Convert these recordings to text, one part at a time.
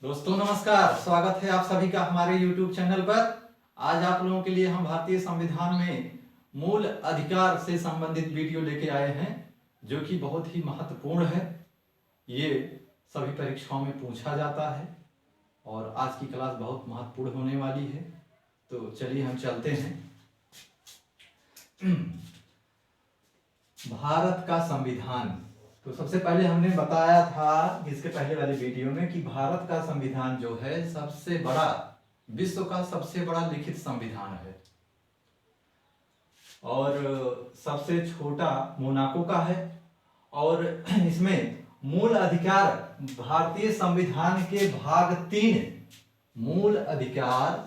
दोस्तों नमस्कार, स्वागत है आप सभी का हमारे YouTube चैनल पर। आज आप लोगों के लिए हम भारतीय संविधान में मूल अधिकार से संबंधित वीडियो लेके आए हैं, जो कि बहुत ही महत्वपूर्ण है। ये सभी परीक्षाओं में पूछा जाता है और आज की क्लास बहुत महत्वपूर्ण होने वाली है। तो चलिए हम चलते हैं। भारत का संविधान। तो सबसे पहले हमने बताया था इसके पहले वाले वीडियो में कि भारत का संविधान जो है सबसे बड़ा, विश्व का सबसे बड़ा लिखित संविधान है और सबसे छोटा मोनाको का है। और इसमें मूल अधिकार भारतीय संविधान के भाग 3, मूल अधिकार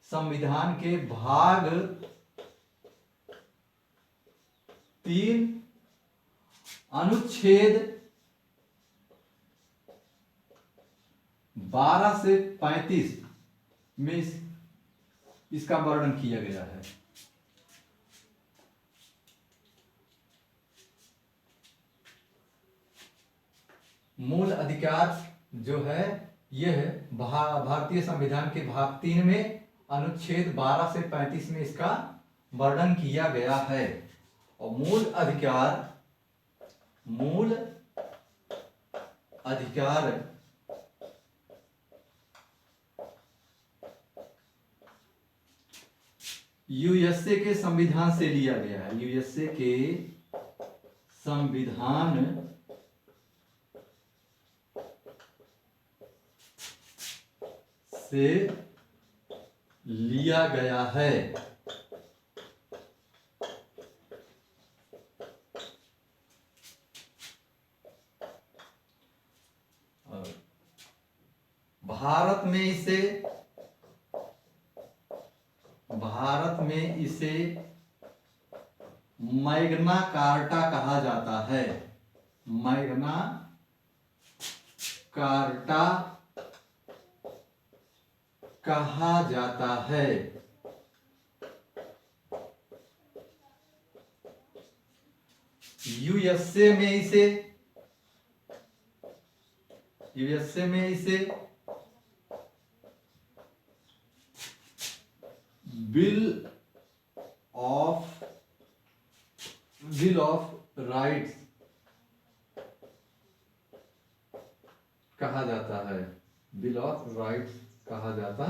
संविधान के भाग 3 अनुच्छेद 12 से 35 में इसका वर्णन किया गया है। मूल अधिकार जो है यह भारतीय संविधान के भाग 3 में अनुच्छेद 12 से 35 में इसका वर्णन किया गया है। और मूल अधिकार यूएसए के संविधान से लिया गया है। यूएसए के संविधान से लिया गया है। भारत में इसे मैग्ना कार्टा कहा जाता है। मैग्ना कार्टा कहा जाता है। यूएसए में इसे बिल ऑफ राइट्स कहा जाता है। बिल ऑफ राइट्स कहा जाता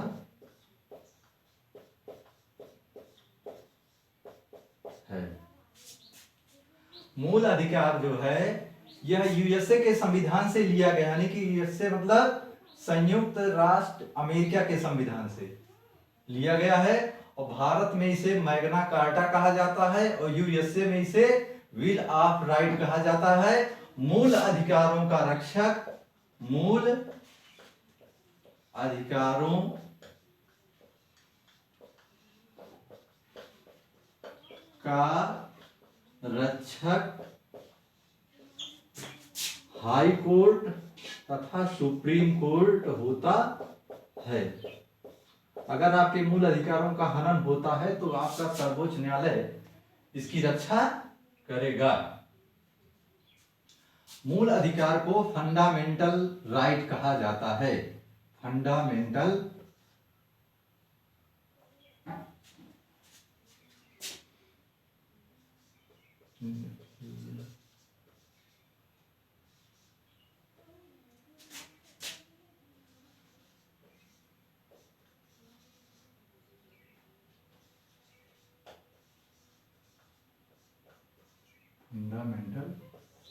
है। मूल अधिकार जो है यह यूएसए के संविधान से लिया गया, यानी कि यूएसए मतलब संयुक्त राष्ट्र अमेरिका के संविधान से लिया गया है। और भारत में इसे मैग्ना कार्टा कहा जाता है और यूएसए में इसे बिल ऑफ राइट कहा जाता है। मूल अधिकारों का रक्षक, मूल अधिकारों का रक्षक हाई कोर्ट तथा सुप्रीम कोर्ट होता है। अगर आपके मूल अधिकारों का हनन होता है तो आपका सर्वोच्च न्यायालय इसकी रक्षा करेगा। मूल अधिकार को फंडामेंटल राइट कहा जाता है। Fundamental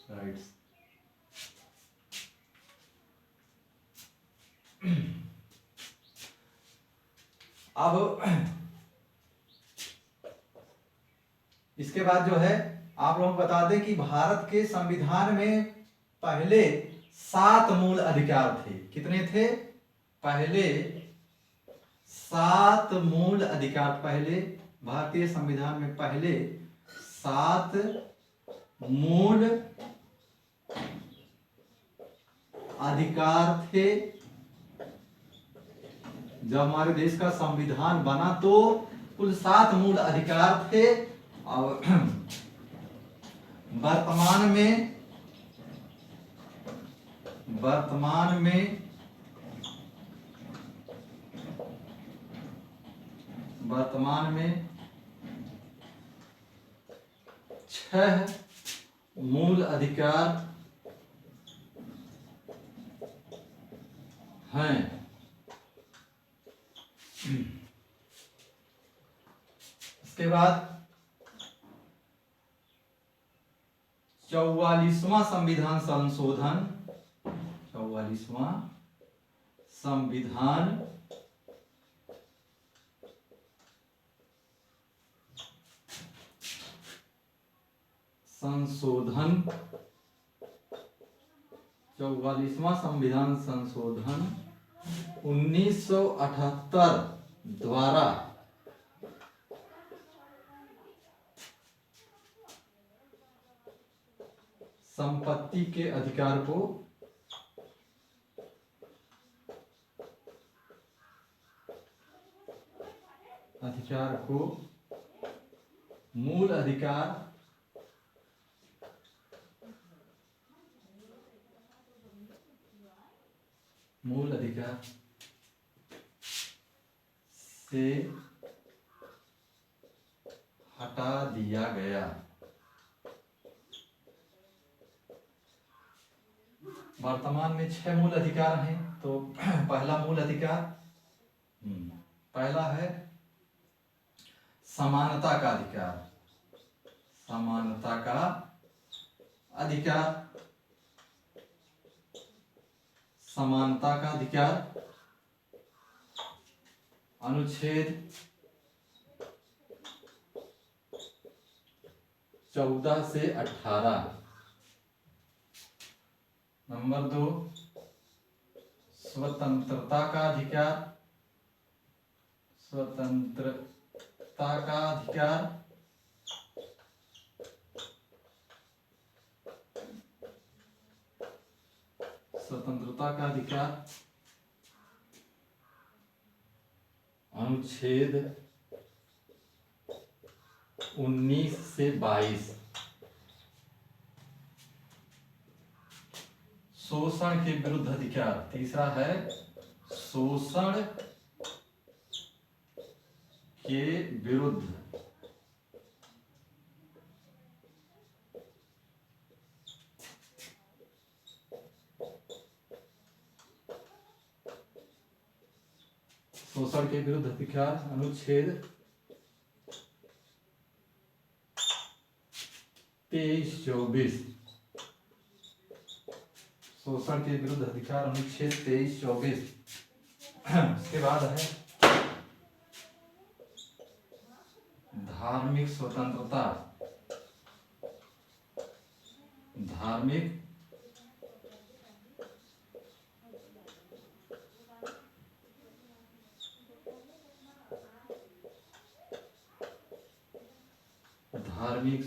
rights. अब इसके बाद जो है आप लोग बता दें कि भारत के संविधान में पहले 7 मूल अधिकार थे। कितने थे? पहले 7 मूल अधिकार। पहले भारतीय संविधान में पहले 7 मूल अधिकार थे। जब हमारे देश का संविधान बना तो कुल 7 मूल अधिकार थे। और वर्तमान में वर्तमान में 6 मूल अधिकार हैं। इसके बाद 44वां संविधान संशोधन, 44वां संविधान संशोधन 44वां संविधान संशोधन 1978 द्वारा संपत्ति के अधिकार को मूल अधिकार से हटा दिया गया। वर्तमान में 6 मूल अधिकार हैं। तो पहला मूल अधिकार, पहला है समानता का अधिकार। समानता का अधिकार, समानता का अधिकार अनुच्छेद 14 से 18। नंबर 2 स्वतंत्रता का अधिकार। स्वतंत्रता का अधिकार स्वतंत्रता का अधिकार अनुच्छेद 19 से 22। शोषण के विरुद्ध अधिकार, तीसरा है शोषण के विरुद्ध शोषण के विरुद्ध अधिकार अनुच्छेद 23-24। शोषण के विरुद्ध अधिकार अनुच्छेद 23-24। उसके बाद है धार्मिक स्वतंत्रता। धार्मिक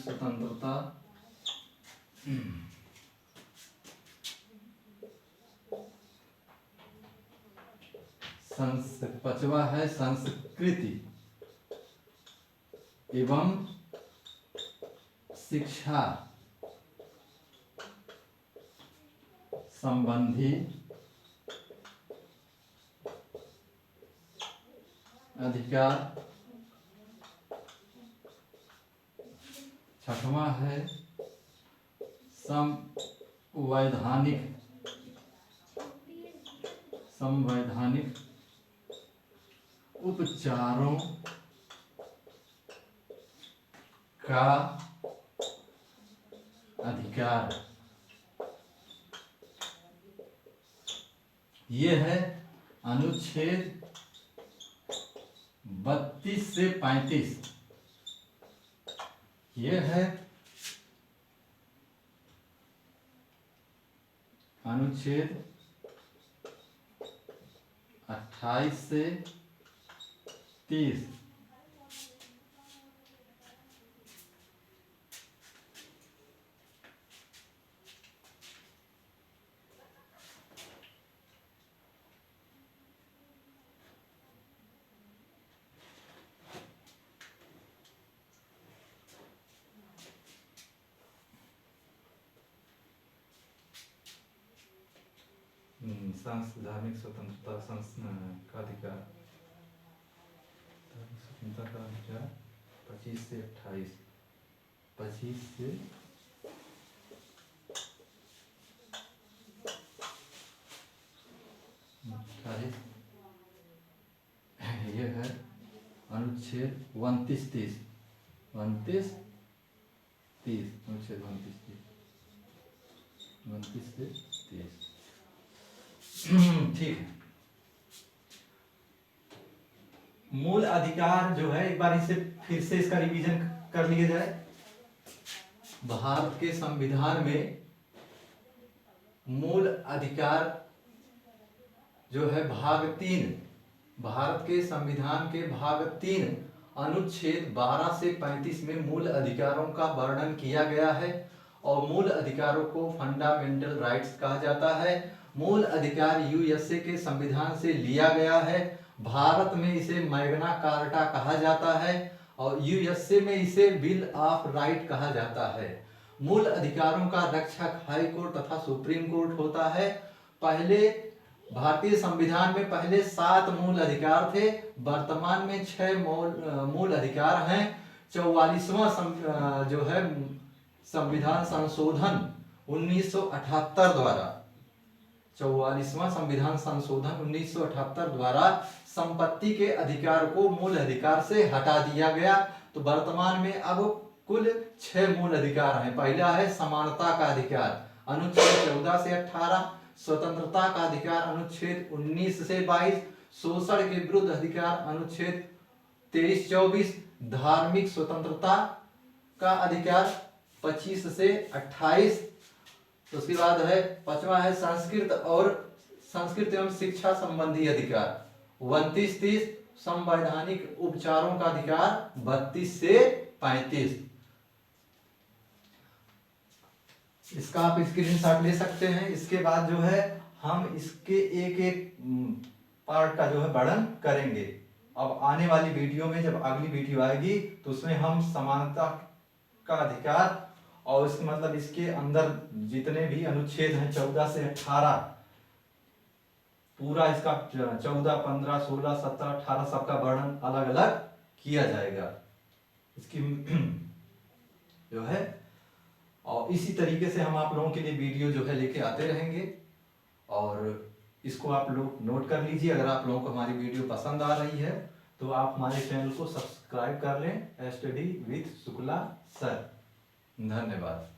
स्वतंत्रता पांचवा है संस्कृति एवं शिक्षा संबंधी अधिकार। छठवां है संवैधानिक उपचारों का अधिकार। ये है अनुच्छेद 32 से 35। ये है अनुच्छेद 28 से 30। धार्मिक स्वतंत्रता का अधिकार। 25 से 28, 25 से 28, ये है अनुच्छेद 29-30, 29-30, अनुच्छेद 29 से 30। ठीक है। मूल अधिकार जो है, एक बार इसे फिर से इसका रिवीजन कर लिया जाए। भारत के संविधान में मूल अधिकार जो है भाग 3, भारत के संविधान के भाग 3 अनुच्छेद 12 से 35 में मूल अधिकारों का वर्णन किया गया है और मूल अधिकारों को फंडामेंटल राइट्स कहा जाता है। मूल अधिकार यूएसए के संविधान से लिया गया है। भारत में इसे मैग्ना कार्टा कहा जाता है और यूएसए में इसे बिल ऑफ राइट कहा जाता है। मूल अधिकारों का रक्षक हाई कोर्ट तथा सुप्रीम कोर्ट होता है। पहले भारतीय संविधान में पहले 7 मूल अधिकार थे, वर्तमान में 6 मूल अधिकार हैं। 44वां जो है संविधान संशोधन 1978 द्वारा, 44वां संविधान संशोधन 1978 द्वारा संपत्ति के अधिकार को मूल अधिकार से हटा दिया गया। तो वर्तमान में अब कुल 6 मूल अधिकार हैं। पहला है समानता का अधिकार, अनुच्छेद 14 से 18, स्वतंत्रता का अधिकार अनुच्छेद 19 से 22, शोषण के विरुद्ध अधिकार अनुच्छेद 23-24, धार्मिक स्वतंत्रता का अधिकार 25 से 28। उसके बाद है 5वां है संस्कृत एवं शिक्षा संबंधी अधिकार 29-30, संवैधानिक उपचारों का अधिकार 32 से 35। इसका आप स्क्रीनशॉट ले सकते हैं। इसके बाद जो है हम इसके एक एक पार्ट का जो है वर्णन करेंगे। अब आने वाली वीडियो में, जब अगली वीडियो आएगी तो उसमें हम समानता का अधिकार और इसके मतलब इसके अंदर जितने भी अनुच्छेद हैं 14 से 18, पूरा इसका 14, 15, 16, 17, 18 सबका वर्णन अलग अलग किया जाएगा इसकी जो है। और इसी तरीके से हम आप लोगों के लिए वीडियो जो है लेके आते रहेंगे और इसको आप लोग नोट कर लीजिए। अगर आप लोगों को हमारी वीडियो पसंद आ रही है तो आप हमारे चैनल को सब्सक्राइब कर लें, स्टडी विद शुक्ला सर। धन्यवाद।